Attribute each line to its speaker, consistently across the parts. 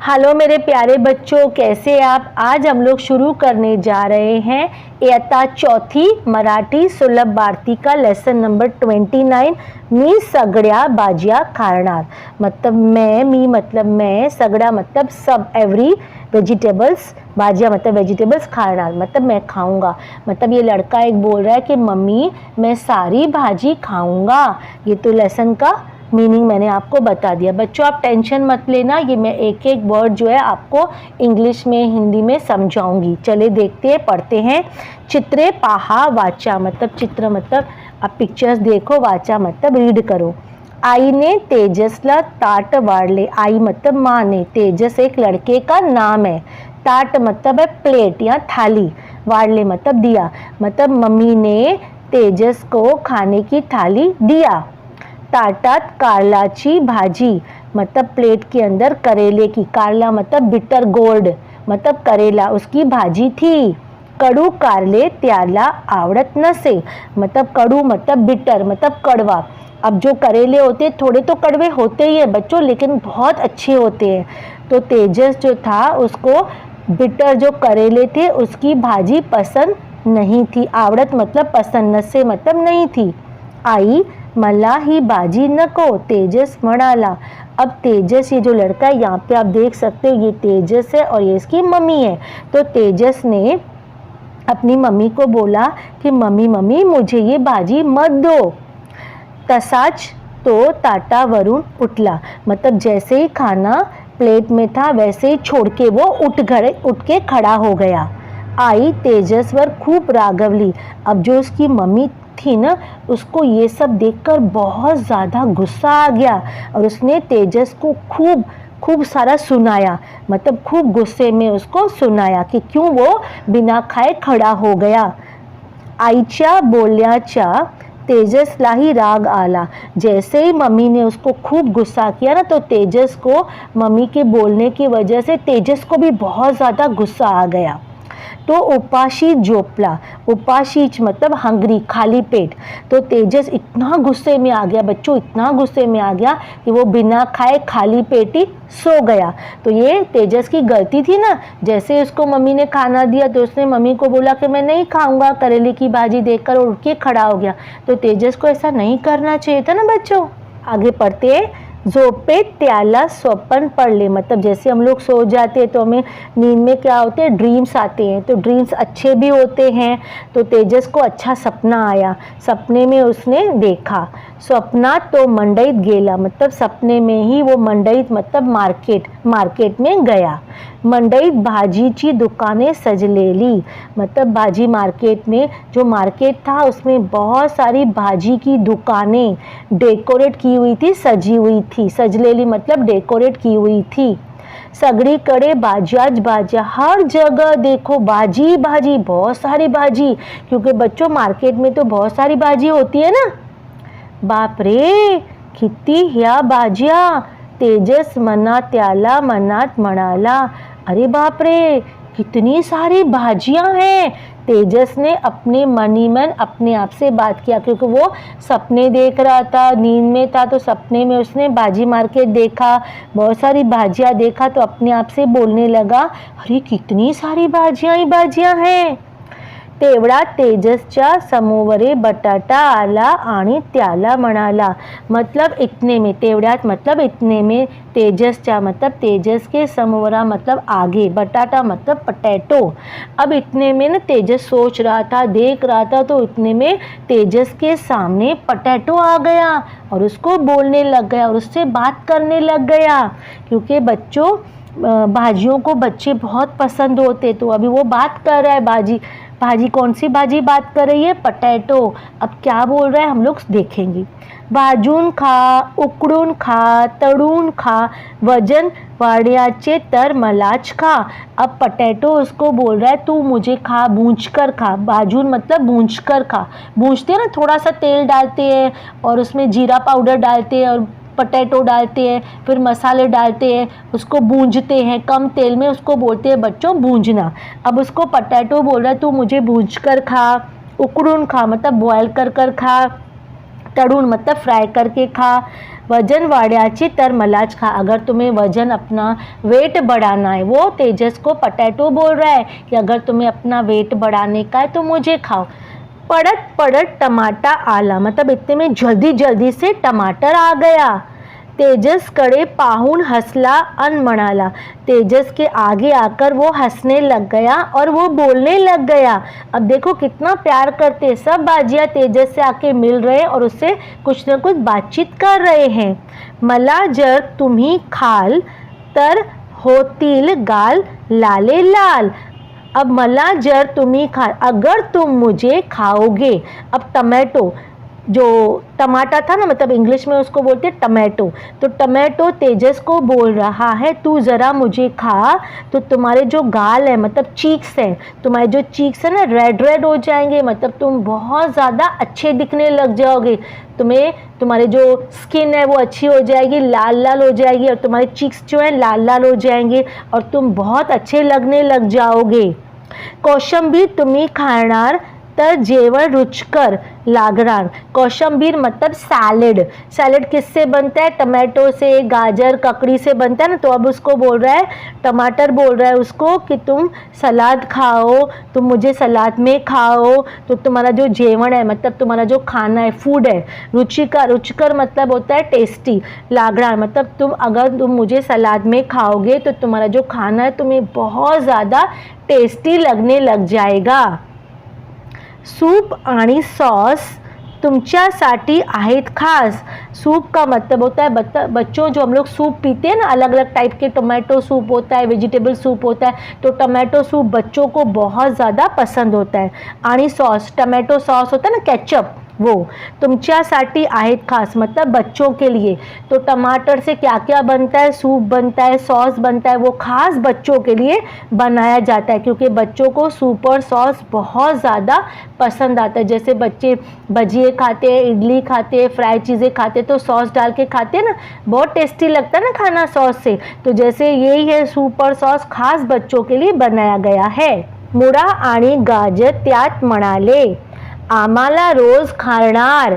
Speaker 1: Hello मेरे प्यारे बच्चों, कैसे आप। आज हम लोग शुरू करने जा रहे हैं इयत्ता चौथी मराठी सुलभ भारती का लेसन नंबर 29। मी सगळ्या भाज्या खाणार। मतलब मी मतलब मैं, सगड़ा मतलब सब, एवरी, वेजिटेबल्स, भाजिया मतलब वेजिटेबल्स, खाणार मतलब मैं खाऊंगा। मतलब ये लड़का एक बोल रहा है कि मम्मी मैं सारी भाजी खाऊंगा। ये तो लेसन का मीनिंग मैंने आपको बता दिया। बच्चों आप टेंशन मत लेना, ये मैं एक एक वर्ड जो है आपको इंग्लिश में हिंदी में समझाऊंगी। चले देखते हैं, पढ़ते हैं। चित्रे पहा वाचा मतलब चित्र मतलब आप पिक्चर्स देखो, वाचा मतलब रीड करो। आईने तेजसला ताट वाढले। आई मतलब माँ ने, तेजस एक लड़के का नाम है, ताट मतलब है प्लेट या थाली, वाढले मतलब दिया, मतलब मम्मी ने तेजस को खाने की थाली दिया। ताटात कारलाची भाजी मतलब प्लेट के अंदर करेले की, कारला मतलब बिटर गोर्ड मतलब करेला, उसकी भाजी थी। कडू कारले त्याला आवडत नसे मतलब कडू मतलब बिटर मतलब कड़वा। अब जो करेले होते थोड़े तो कड़वे होते ही है बच्चों, लेकिन बहुत अच्छे होते हैं। तो तेजस जो था उसको बिटर जो करेले थे उसकी भाजी पसंद नहीं थी। आवडत मतलब पसंद, नसे मतलब नहीं थी। आई मला ही भाजी नको, तेजस म्हणाला। अब तेजस, ये जो लड़का है यहाँ पे आप देख सकते हो, ये तेजस है और ये इसकी मम्मी है। तो तेजस ने अपनी मम्मी को बोला कि मम्मी मम्मी मुझे ये भाजी मत दो। तसाच तो ताटावरून उठला मतलब जैसे ही खाना प्लेट में था वैसे ही छोड़ के वो उठ के खड़ा हो गया। आई तेजसवर खूब रागवली। अब जो उसकी मम्मी थी ना, उसको ये सब देखकर बहुत ज़्यादा गुस्सा आ गया और उसने तेजस को खूब खूब सारा सुनाया, मतलब खूब गुस्से में उसको सुनाया कि क्यों वो बिना खाए खड़ा हो गया। आईच्या बोलण्याचा तेजसलाही राग आला। जैसे ही मम्मी ने उसको खूब गुस्सा किया ना, तो तेजस को मम्मी के बोलने की वजह से तेजस को भी बहुत ज़्यादा गुस्सा आ गया। तो उपाशी जोपला, उपाशीच मतलब हंगरी, खाली पेट। तो तेजस इतना गुस्से में आ गया बच्चों, इतना गुस्से में आ गया कि वो बिना खाए खाली पेट ही सो गया। तो ये तेजस की गलती थी ना, जैसे उसको मम्मी ने खाना दिया तो उसने मम्मी को बोला कि मैं नहीं खाऊंगा करेले की भाजी देखकर, और उठ के खड़ा हो गया। तो तेजस को ऐसा नहीं करना चाहिए था ना बच्चों। आगे पढ़ते हैं। झोपेत त्याला स्वप्न पडले मतलब जैसे हम लोग सो जाते हैं तो हमें नींद में क्या होते हैं, ड्रीम्स आते हैं। तो ड्रीम्स अच्छे भी होते हैं। तो तेजस को अच्छा सपना आया, सपने में उसने देखा। स्वप्नात तो मंडईत गेला मतलब सपने में ही वो मंडईत मतलब मार्केट में गया। मंडईत भाजीची दुकानें सजलेली मतलब भाजी मार्केट में, जो मार्केट था उसमें बहुत सारी भाजी की दुकानें डेकोरेट की हुई थी, सजी हुई थी। सजलेली मतलब डेकोरेट की हुई थी। सगळीकडे भाज्याच भाज्या, हर जगह देखो भाजी भाजी, बहुत सारी भाजी, क्योंकि बच्चों मार्केट में तो बहुत सारी भाजी होती है ना। बाप रे किती ह्या भाज्या, तेजस मनात म्हणाला। अरे बाप रे कितनी सारी भाजियां हैं। तेजस ने अपने मन ही मन अपने आप से बात किया, क्योंकि वो सपने देख रहा था, नींद में था, तो सपने में उसने भाजी मार्केट देखा, बहुत सारी भाजियां देखा, तो अपने आप से बोलने लगा अरे कितनी सारी भाजियां ही भाजियां हैं। तेवढा तेजसच्या समोवरे बटाटा आला आणि त्याला म्हणाला। मतलब इतने में, तेवढ्यात मतलब इतने में, तेजसच्या मतलब तेजस के समोवरा मतलब आगे, बटाटा मतलब पटैटो। अब इतने में ना तेजस सोच रहा था, देख रहा था, तो इतने में तेजस के सामने पटैटो आ गया और उसको बोलने लग गया और उससे बात करने लग गया। क्योंकि बच्चों भाजियों को बच्चे बहुत पसंद होते, तो अभी वो बात कर रहा है। भाजी कौन सी भाजी बात कर रही है, पटैटो। अब क्या बोल रहा है हम लोग देखेंगे। भाजून खा, उकडून खा, तळून खा, वजन वाढण्याचे तर मलाच खा। अब पटैटो उसको बोल रहा है तू मुझे खा, भूंज कर खा। भाजून मतलब भूंज कर खा, भूंजते हैं ना, थोड़ा सा तेल डालते हैं और उसमें जीरा पाउडर डालते हैं और पटैटो डालते हैं, फिर मसाले डालते हैं, उसको भूंजते हैं कम तेल में, उसको बोलते हैं बच्चों भूंजना। अब उसको पटैटो बोल रहा है तू मुझे भूंज कर खा, उकड़ून खा मतलब बॉयल कर खा, तळून मतलब फ्राय करके खा, वजन वाढवायची तर मलाच खा। अगर तुम्हें वजन अपना वेट बढ़ाना है, वो तेजस को पोटैटो बोल रहा है कि अगर तुम्हें अपना वेट बढ़ाने का है तो मुझे खाओ। पड़त पड़त टमाटा आला, मतलब इतने में जल्दी जल्दी से टमाटर आ गया। तेजस कडे पाहून हंसला अन म्हणाला, तेजस के आगे आकर वो हंसने लग गया और वो बोलने लग गया। अब देखो कितना प्यार करते, सब बाजिया तेजस से आके मिल रहे और उससे कुछ न कुछ बातचीत कर रहे हैं। मला जर तुम्ही खाल तर होतील गाल लाले लाल। अब मला जर तुम्ही खा, अगर तुम मुझे खाओगे। अब टमाटो, जो टमाटा था ना, मतलब इंग्लिश में उसको बोलते हैं टमाटो, तो टमाटो तेजस को बोल रहा है तू ज़रा मुझे खा तो तुम्हारे जो गाल है मतलब चीक्स हैं, तुम्हारे जो चीक्स है ना रेड रेड हो जाएंगे, मतलब तुम बहुत ज़्यादा अच्छे दिखने लग जाओगे। तुम्हारे जो स्किन है वो अच्छी हो जाएगी, लाल लाल हो जाएगी और तुम्हारे चीक्स जो है लाल लाल हो जाएंगे और तुम बहुत अच्छे लगने लग जाओगे। कोशिंबीर तुम्ही खाणार तर जेवण रुचकर लागणार। कोशिंबीर मतलब सैलेड। सैलेड किससे बनता है? टमाटो से, गाजर ककड़ी से बनता है ना। तो अब उसको बोल रहा है, टमाटर बोल रहा है उसको कि तुम सलाद खाओ, तुम मुझे सलाद में खाओ तो तुम्हारा जो जेवण है मतलब तुम्हारा जो खाना है, फूड है, रुचिकर, रुचिकर मतलब होता है टेस्टी, लागणार मतलब अगर तुम मुझे सलाद में खाओगे तो तुम्हारा जो खाना है तुम्हें बहुत ज़्यादा टेस्टी लगने लग जाएगा। सूप आणि सॉस तुमच्यासाठी आहेत खास। सूप का मतलब होता है बच्चों, जो हम लोग सूप पीते हैं ना, अलग अलग टाइप के, टोमेटो सूप होता है, वेजिटेबल सूप होता है, तो टोमेटो सूप बच्चों को बहुत ज़्यादा पसंद होता है। आणि सॉस, टोमेटो सॉस होता है ना, केचप, वो तुमच्यासाठी आहेत खास मतलब बच्चों के लिए। तो टमाटर से क्या क्या बनता है? सूप बनता है, सॉस बनता है, वो खास बच्चों के लिए बनाया जाता है क्योंकि बच्चों को सूप और सॉस बहुत ज़्यादा पसंद आता है। जैसे बच्चे भजिए खाते हैं, इडली खाते हैं, फ्राई चीज़ें खाते तो सॉस डाल के खाते हैं ना, बहुत टेस्टी लगता है ना खाना सॉस से। तो जैसे यही है, सूप और सॉस खास बच्चों के लिए बनाया गया है। मुळा आणि गाजर त्यात म्हणाले, आम्हाला रोज खाणार,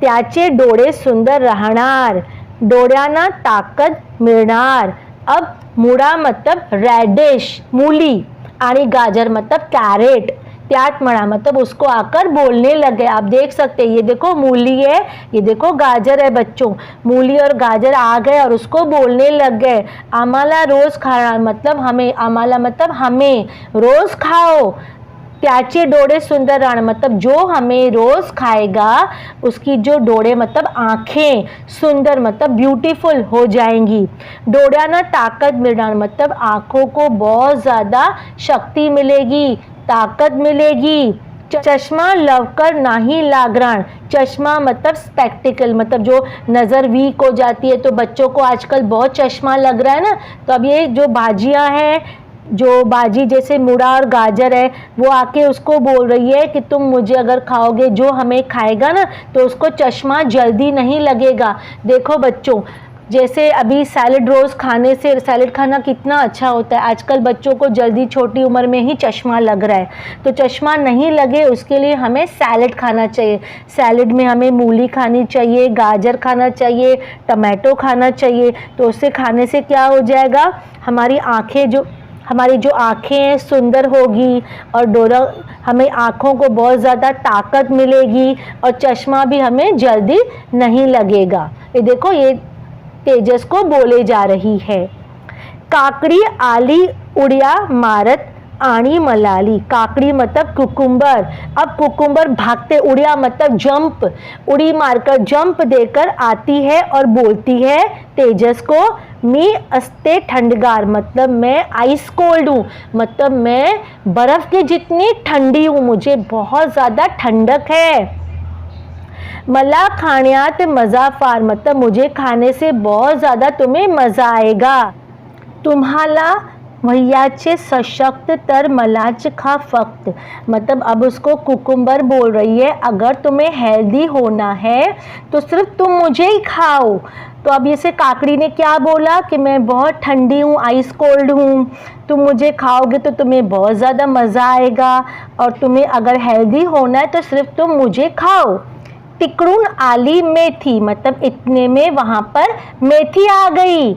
Speaker 1: त्याचे डोळे सुंदर राहणार, डोळ्यांना ताकद मिळणार। अब मुळा मतलब रेडिश, मूली, आणि गाजर मतलब कैरेट, त्यात म्हणा मतलब उसको आकर बोलने लगे। आप देख सकते हैं, ये देखो मूली है, ये देखो गाजर है बच्चों, मूली और गाजर आ गए और उसको बोलने लग गए। आम्हाला रोज खाणार मतलब हमें, आम्हाला मतलब हमें, रोज खाओ, त्याचे डोळे सुंदर राहणार मतलब जो हमें रोज खाएगा उसकी जो डोळे मतलब आँखें, सुंदर मतलब ब्यूटीफुल हो जाएंगी। डोळ्यांना ताकत मिळणार मतलब आँखों को बहुत ज़्यादा शक्ति मिलेगी, ताकत मिलेगी। चश्मा लवकर नहीं लागणार, चश्मा मतलब स्पेक्टिकल, मतलब जो नज़र वीक हो जाती है तो बच्चों को आजकल बहुत चश्मा लग रहा है ना। तो अब ये जो भाजियाँ हैं, जो भाजी जैसे मुड़ा और गाजर है, वो आके उसको बोल रही है कि तुम मुझे अगर खाओगे, जो हमें खाएगा ना तो उसको चश्मा जल्दी नहीं लगेगा। देखो बच्चों, जैसे अभी सैलेड रोज़ खाने से, सैलेड खाना कितना अच्छा होता है, आजकल बच्चों को जल्दी छोटी उम्र में ही चश्मा लग रहा है। तो चश्मा नहीं लगे उसके लिए हमें सैलेड खाना चाहिए। सैलेड में हमें मूली खानी चाहिए, गाजर खाना चाहिए, टमाटो खाना चाहिए। तो उससे खाने से क्या हो जाएगा, हमारी जो आँखें हैं सुंदर होगी और हमें आँखों को बहुत ज़्यादा ताकत मिलेगी और चश्मा भी हमें जल्दी नहीं लगेगा। ये देखो, ये तेजस को बोले जा रही है। काकड़ी आली उड़िया मारत आनी मलाली। काकड़ी मतलब कुकुम्बर। अब कुकुम्बर भागते, उड़िया मतलब जंप, उड़ी मारकर जंप देकर आती है और बोलती है तेजस को, मी अस्ते ठंडगार मतलब मैं आइस कोल्ड हूँ, मतलब मैं बर्फ़ के जितनी ठंडी हूँ, मुझे बहुत ज़्यादा ठंडक है। मला खाण्यात मज़ा फार मतलब मुझे खाने से बहुत ज़्यादा तुम्हें मज़ा आएगा। तुम्हाला भैयाचे सशक्त तर मलाच खा फक्त, मतलब अब उसको कुकुम्बर बोल रही है, अगर तुम्हें हेल्दी होना है तो सिर्फ तुम मुझे ही खाओ। तो अब इसे काकड़ी ने क्या बोला कि मैं बहुत ठंडी हूँ, आइस कोल्ड हूँ, तुम मुझे खाओगे तो तुम्हें बहुत ज़्यादा मज़ा आएगा और तुम्हें अगर हेल्दी होना है तो सिर्फ तुम मुझे खाओ। तिकडून आली मेथी, मतलब इतने में वहां पर मेथी आ गई.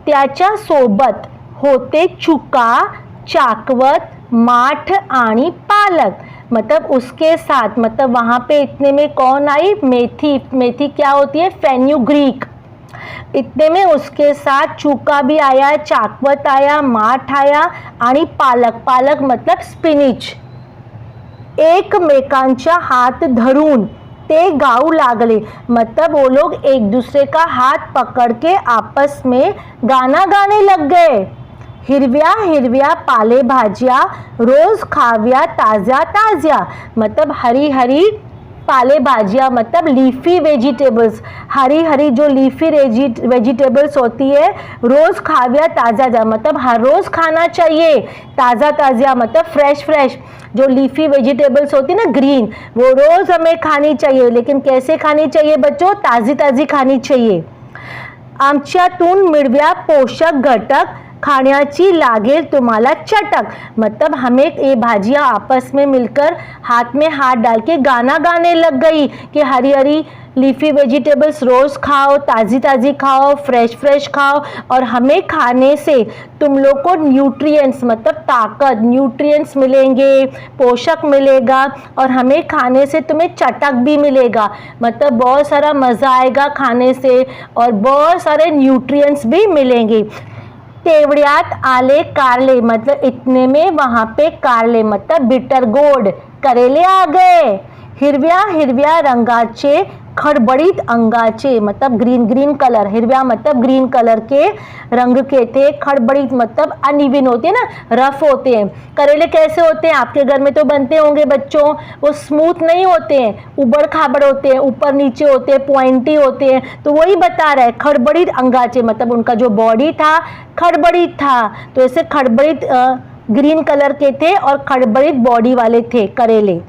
Speaker 1: त्याच्या सोबत होते चुका, चाकवत, माठ आणि पालक. मतलब उसके साथ, मतलब वहां पे इतने में कौन आई? मेथी. मेथी क्या होती है? फेन्यूग्रीक. इतने में उसके साथ चूका भी आया, चाकवत आया, माठ आया आणि पालक. पालक मतलब स्पिनिच. एकमेकांच्या हात धरून ते गाऊ लागले, मतलब वो लोग एक दूसरे का हाथ पकड़ के आपस में गाना गाने लग गए. हिरव्या हिरव्या पालेभाज्या रोज खाव्या ताज्या ताज्या. मतलब हरी हरी पालेभाजियाँ, मतलब लीफी वेजिटेबल्स. हरी हरी जो लीफी वेजिटेबल्स होती है रोज़ खाव्या ताज़ा, मतलब हर रोज़ खाना चाहिए. ताज़ा ताज़ा मतलब फ्रेश फ्रेश. जो लीफी वेजिटेबल्स होती है ना, ग्रीन, वो रोज़ हमें खानी चाहिए. लेकिन कैसे खानी चाहिए बच्चों? ताज़ी ताज़ी खानी चाहिए. आमच्यातून मिळव्या पोषक घटक, खाण्याची लागेल तुम्हाला चटक. मतलब हमें ये भाजियाँ आपस में मिलकर हाथ में हाथ डाल के गाना गाने लग गई कि हरी हरी लीफी वेजिटेबल्स रोज़ खाओ, ताज़ी ताज़ी खाओ, फ्रेश फ्रेश खाओ, और हमें खाने से तुम लोग को न्यूट्रिएंट्स, मतलब ताकत, न्यूट्रिएंट्स मिलेंगे, पोषक मिलेगा, और हमें खाने से तुम्हें चटक भी मिलेगा. मतलब बहुत सारा मज़ा आएगा खाने से और बहुत सारे न्यूट्रिएंट्स भी मिलेंगे. तेवड्यात आले कारले, मतलब इतने में वहां पे कारले, मतलब बिटर गोड करेले आ गए. हिरव्या हिरव्या रंगाचे, खडबडीत अंगाचे, मतलब ग्रीन ग्रीन कलर. हिरव्या मतलब ग्रीन कलर के रंग के थे. खडबडीत मतलब अनइवन होते हैं ना, रफ होते हैं. करेले कैसे होते हैं? आपके घर में तो बनते होंगे बच्चों. वो स्मूथ नहीं होते हैं, उबड़ खाबड़ होते हैं, ऊपर नीचे होते हैं, पॉइंटी होते हैं. तो वही बता रहा है खडबडीत अंगाचे, मतलब उनका जो बॉडी था खडबडीत था. तो ऐसे खडबडीत ग्रीन कलर के थे और खडबडीत बॉडी वाले थे करेले.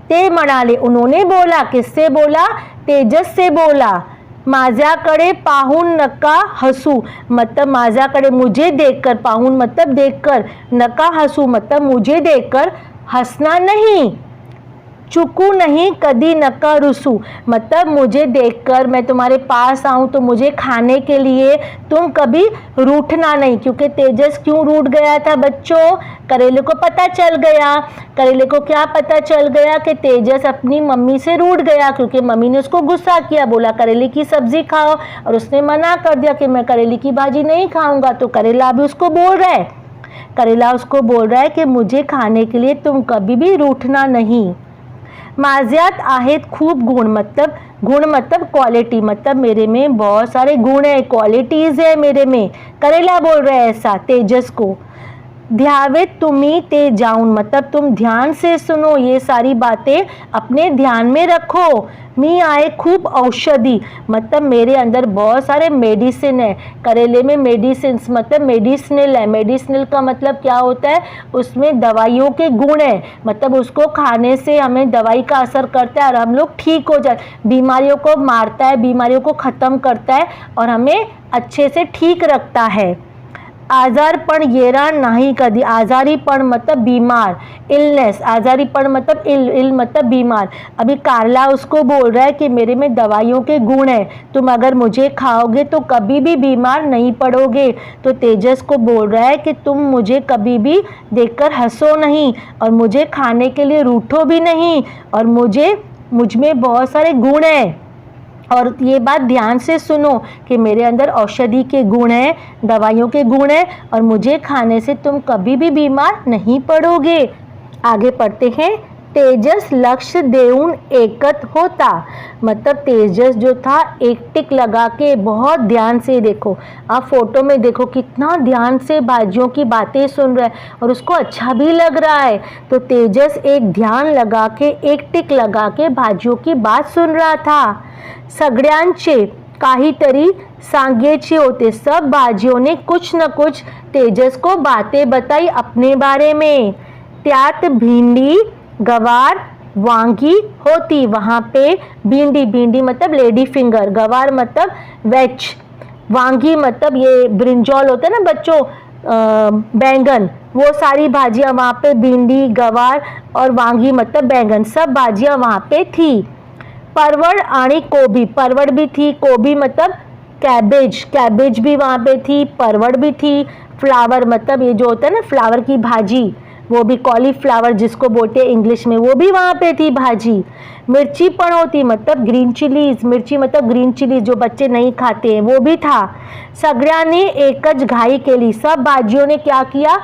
Speaker 1: ते म्हणाले, उन्होंने बोला. किससे बोला? तेजस से बोला. माझ्याकडे पाहून नका हसू, मतलब माझ्याकडे, मुझे देखकर, पाहून मतलब देखकर, नका हसू मतलब मुझे देखकर हंसना नहीं. चुकू नहीं कदी नका रुसू, मतलब मुझे देखकर मैं तुम्हारे पास आऊँ तो मुझे खाने के लिए तुम कभी रूठना नहीं. क्योंकि तेजस क्यों रूठ गया था बच्चों? करेले को पता चल गया. करेले को क्या पता चल गया? कि तेजस अपनी मम्मी से रूठ गया, क्योंकि मम्मी ने उसको गुस्सा किया, बोला करेले की सब्जी खाओ, और उसने मना कर दिया कि मैं करेले की भाजी नहीं खाऊंगा. तो करेला भी उसको बोल रहा है, करेला उसको बोल रहा है कि मुझे खाने के लिए तुम कभी भी रूठना नहीं. माझ्यात आहेत खूप गुण, मतलब गुण मतलब क्वालिटी, मतलब मेरे में बहुत सारे गुण है, क्वालिटीज है मेरे में. करेला बोल रहा है ऐसा तेजस को. ध्यावे तुम्ही ते जाऊन, मतलब तुम ध्यान से सुनो, ये सारी बातें अपने ध्यान में रखो. मी आए खूब औषधि, मतलब मेरे अंदर बहुत सारे मेडिसिन है. करेले में मेडिसिन मतलब मेडिसिनल है. मेडिसिनल का मतलब क्या होता है? उसमें दवाइयों के गुण है, मतलब उसको खाने से हमें दवाई का असर करता है और हम लोग ठीक हो जाए. बीमारियों को मारता है, बीमारियों को ख़त्म करता है और हमें अच्छे से ठीक रखता है. आजारपण येरा नाही कधी. आजारीपण मतलब बीमार, इलनेस. आजारीपण मतलब इल मतलब बीमार. अभी कारला उसको बोल रहा है कि मेरे में दवाइयों के गुण हैं, तुम अगर मुझे खाओगे तो कभी भी बीमार नहीं पड़ोगे. तो तेजस को बोल रहा है कि तुम मुझे कभी भी देखकर हंसो नहीं और मुझे खाने के लिए रूठो भी नहीं, और मुझ में बहुत सारे गुण हैं. और ये बात ध्यान से सुनो कि मेरे अंदर औषधि के गुण हैं, दवाइयों के गुण हैं, और मुझे खाने से तुम कभी भी बीमार नहीं पड़ोगे. आगे पढ़ते हैं. तेजस लक्ष्य देऊन एकत होता, मतलब तेजस जो था एक टिक लगा के बहुत ध्यान से, देखो आप फोटो में देखो कितना ध्यान से भाजियों की बातें सुन रहा है और उसको अच्छा भी लग रहा है. तो तेजस एक ध्यान लगा के, एक टिक लगा के भाजियों की बात सुन रहा था. सगळ्यांचे काहीतरी सांगायचे होते. सब भाजियों ने कुछ न कुछ तेजस को बातें बताई अपने बारे में. त्यात भिंडी, गवार, वांगी होती. वहाँ पे भिंडी, भिंडी मतलब लेडी फिंगर, गवार मतलब वेज, वांगी मतलब ये ब्रिंजॉल होता है ना बच्चों, बैंगन, वो सारी भाजियाँ वहाँ पे, भिंडी, गवार और वांगी मतलब बैंगन, सब भाजियाँ वहाँ पे थी. परवड़ आणि गोभी, परवड़ भी थी, गोभी मतलब कैबेज, कैबेज भी वहाँ पे थी, परवड़ भी थी, फ्लावर मतलब ये जो होता है ना फ्लावर की भाजी, वो भी कॉलीफ्लावर जिसको बोलते हैं इंग्लिश में, वो भी वहाँ पे थी भाजी। मिर्ची पण होती मतलब ग्रीन चिलीज, मिर्ची मतलब ग्रीन चिलीज जो बच्चे नहीं खाते हैं, वो भी था। सगळ्यांनी एकच घाई केली, सब भाजियों ने क्या किया,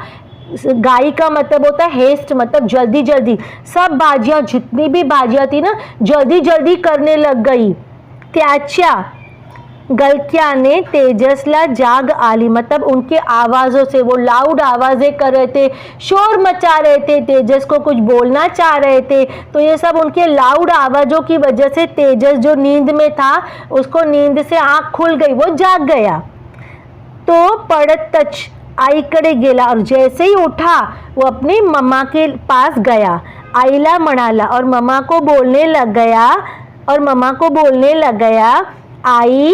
Speaker 1: गाई का मतलब होता है हेस्ट, मतलब जल्दी जल्दी, सब भाजियां जितनी भी भाजियां थी ना जल्दी जल्दी करने लग गई। त्याच्या गलक्याने तेजसला जाग आली, मतलब उनके आवाज़ों से, वो लाउड आवाज़ें कर रहे थे, शोर मचा रहे थे, तेजस को कुछ बोलना चाह रहे थे, तो ये सब उनके लाउड आवाज़ों की वजह से तेजस जो नींद में था उसको नींद से आँख खुल गई, वो जाग गया। तो पडतच आईकडे गेला और जैसे ही उठा वो अपनी मम्मा के पास गया, आईला म्हणाला और मम्मा को बोलने लग गया, और मम्मा को बोलने लग गया, आई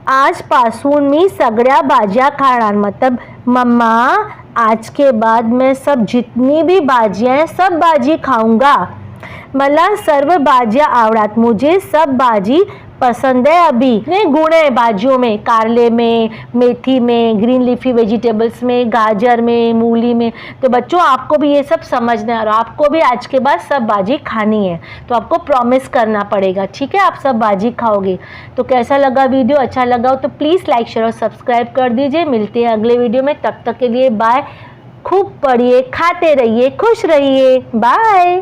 Speaker 1: आजपासून मी सगळ्या भाज्या खाणार, मतलब मम्मा आज के बाद मैं सब जितनी भी भाजियां हैं सब भाजी खाऊंगा, मला सर्व भाज्या आवडतात, मुझे सब भाजी पसंद है। अभी इतने गुण है भाजियों में, कारले में, मेथी में, ग्रीन लीफी वेजिटेबल्स में, गाजर में, मूली में, तो बच्चों आपको भी ये सब समझना है और आपको भी आज के बाद सब भाजी खानी है, तो आपको प्रॉमिस करना पड़ेगा, ठीक है, आप सब भाजी खाओगे। तो कैसा लगा वीडियो, अच्छा लगा हो तो प्लीज़ लाइक शेयर और सब्सक्राइब कर दीजिए। मिलते हैं अगले वीडियो में, तब तक के लिए बाय। खूब पढ़िए, खाते रहिए, खुश रहिए, बाय।